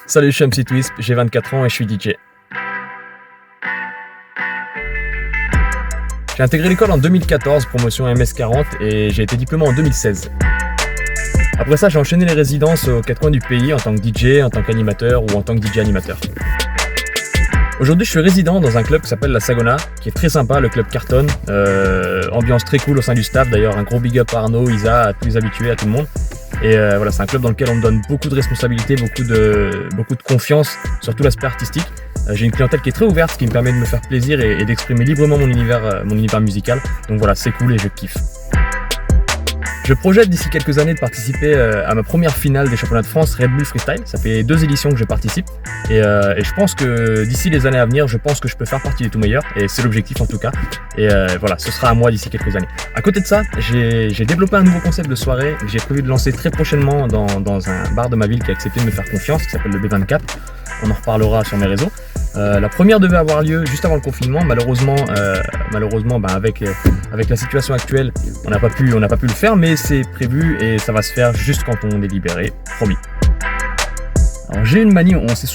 Salut, je suis MC Twisp, j'ai 24 ans et je suis DJ. J'ai intégré l'école en 2014, promotion MS40, et j'ai été diplômé en 2016. Après ça, j'ai enchaîné les résidences aux quatre coins du pays en tant que DJ, en tant qu'animateur ou en tant que DJ animateur. Aujourd'hui, je suis résident dans un club qui s'appelle la Sagona, qui est très sympa, le club cartonne. Ambiance très cool au sein du staff, d'ailleurs un gros big up à Arnaud, Isa, à tous les habitués, à tout le monde. Et voilà, c'est un club dans lequel on me donne beaucoup de responsabilités, beaucoup de confiance sur tout l'aspect artistique. J'ai une clientèle qui est très ouverte, ce qui me permet de me faire plaisir et d'exprimer librement mon univers musical. Donc voilà, c'est cool et je kiffe. Je projette d'ici quelques années de participer à ma première finale des championnats de France Red Bull Freestyle. Ça fait 2 éditions que je participe et je pense que d'ici les années à venir, je pense que je peux faire partie des tout meilleurs et c'est l'objectif en tout cas. Et voilà, ce sera à moi d'ici quelques années. À côté de ça, j'ai développé un nouveau concept de soirée que j'ai prévu de lancer très prochainement dans un bar de ma ville qui a accepté de me faire confiance, qui s'appelle le B24. On en reparlera sur mes réseaux. La première devait avoir lieu juste avant le confinement. Malheureusement, avec la situation actuelle, on n'a pas pu le faire, mais c'est prévu et ça va se faire juste quand on est libéré, promis. Alors j'ai une manie, on s'est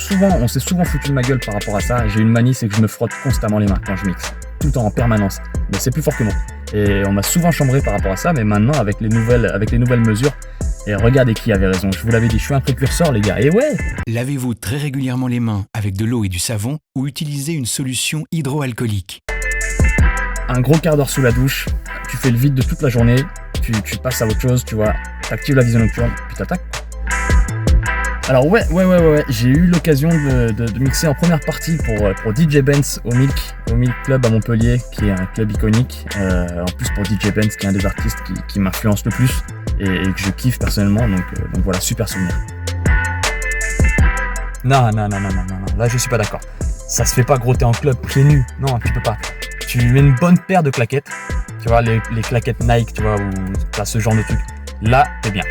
souvent foutu de ma gueule par rapport à ça. J'ai une manie, c'est que je me frotte constamment les mains quand je mixe, tout le temps en permanence. Mais c'est plus fort que moi. Et on m'a souvent chambré par rapport à ça, mais maintenant avec les nouvelles mesures. Et regardez qui avait raison, je vous l'avais dit, je suis un précurseur les gars, et ouais! Lavez-vous très régulièrement les mains avec de l'eau et du savon ou utilisez une solution hydroalcoolique. Un gros quart d'heure sous la douche, tu fais le vide de toute la journée, tu passes à autre chose, tu vois, t'actives la vision nocturne, puis t'attaques. Alors ouais, j'ai eu l'occasion de mixer en première partie pour DJ Benz au Milk Club à Montpellier, qui est un club iconique, en plus pour DJ Benz qui est un des artistes qui m'influence le plus et que je kiffe personnellement, donc voilà, super souvenir. Non, là je suis pas d'accord. Ça se fait pas gros, t'es en club, pieds nus, non tu peux pas. Tu mets une bonne paire de claquettes, tu vois, les claquettes Nike, tu vois, ou t'as ce genre de truc, là t'es bien.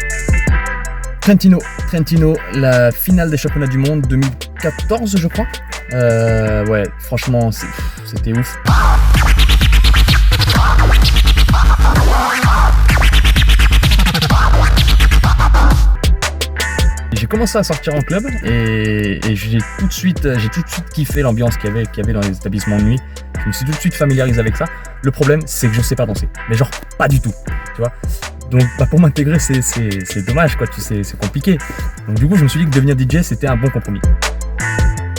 Trentino, la finale des championnats du monde 2014 je crois. Ouais, franchement c'était ouf. J'ai commencé à sortir en club et j'ai tout de suite kiffé l'ambiance qu'il y avait dans les établissements de nuit. Je me suis tout de suite familiarisé avec ça. Le problème, c'est que je sais pas danser, mais genre pas du tout, tu vois. Donc pour m'intégrer, c'est dommage, quoi. C'est compliqué. Donc du coup, je me suis dit que devenir DJ, c'était un bon compromis.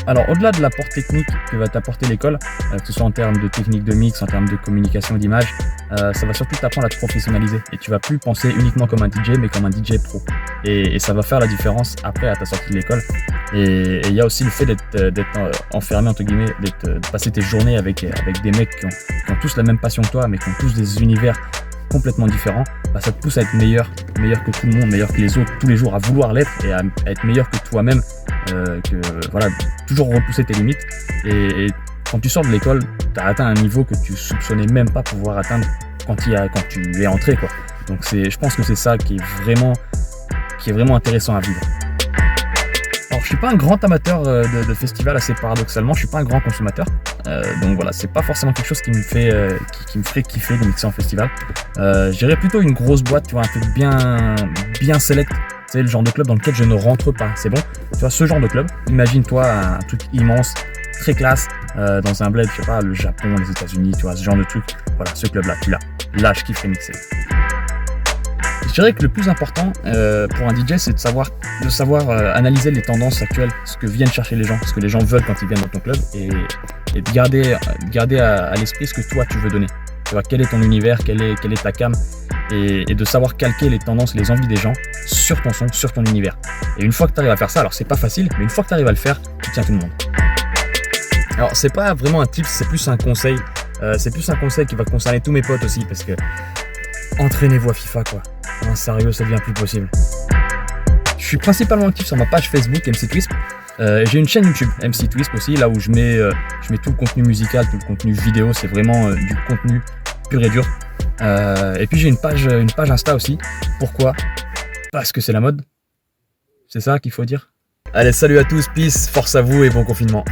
Alors au-delà de l'apport technique que va t'apporter l'école, que ce soit en termes de technique de mix, en termes de communication d'image, ça va surtout t'apprendre à te professionnaliser. Et tu vas plus penser uniquement comme un DJ, mais comme un DJ pro. Et ça va faire la différence après à ta sortie de l'école. Et il y a aussi le fait d'être enfermé, entre guillemets, de passer tes journées avec des mecs qui ont tous la même passion que toi, mais qui ont tous des univers complètement différents. Ça te pousse à être meilleur que tout le monde, meilleur que les autres, tous les jours, à vouloir l'être et à être meilleur que toi-même, voilà, toujours repousser tes limites. Et quand tu sors de l'école, tu as atteint un niveau que tu soupçonnais même pas pouvoir atteindre quand tu es entré, quoi. Donc je pense que c'est ça qui est vraiment intéressant à vivre. Alors je suis pas un grand amateur de festival, assez paradoxalement, je suis pas un grand consommateur. Donc voilà, c'est pas forcément quelque chose qui me ferait kiffer de mixer en festival. Je dirais plutôt une grosse boîte, tu vois, un truc bien select. C'est le genre de club dans lequel je ne rentre pas, c'est bon. Tu vois, ce genre de club, imagine-toi un truc immense, très classe, dans un bled, je sais pas, le Japon, les États-Unis, tu vois, ce genre de truc. Voilà, ce club-là, tu l'as. Là, je kifferais mixer. Je dirais que le plus important pour un DJ, c'est de savoir analyser les tendances actuelles, ce que viennent chercher les gens, ce que les gens veulent quand ils viennent dans ton club, et de garder à l'esprit ce que toi tu veux donner. Tu vois, quel est ton univers, quelle est ta cam, et de savoir calquer les tendances, les envies des gens sur ton son, sur ton univers. Et une fois que tu arrives à faire ça, alors c'est pas facile, mais une fois que tu arrives à le faire, tu tiens tout le monde. Alors c'est pas vraiment un tip, c'est plus un conseil. C'est plus un conseil qui va concerner tous mes potes aussi, parce que entraînez-vous à FIFA, quoi. Non, sérieux, ça devient plus possible. Je suis principalement actif sur ma page Facebook MC Twisp. J'ai une chaîne YouTube MC Twisp aussi, là où je mets tout le contenu musical, tout le contenu vidéo, c'est vraiment du contenu pur et dur. Et puis j'ai une page Insta aussi. Pourquoi ? Parce que c'est la mode. C'est ça qu'il faut dire. Allez, salut à tous, peace, force à vous et bon confinement.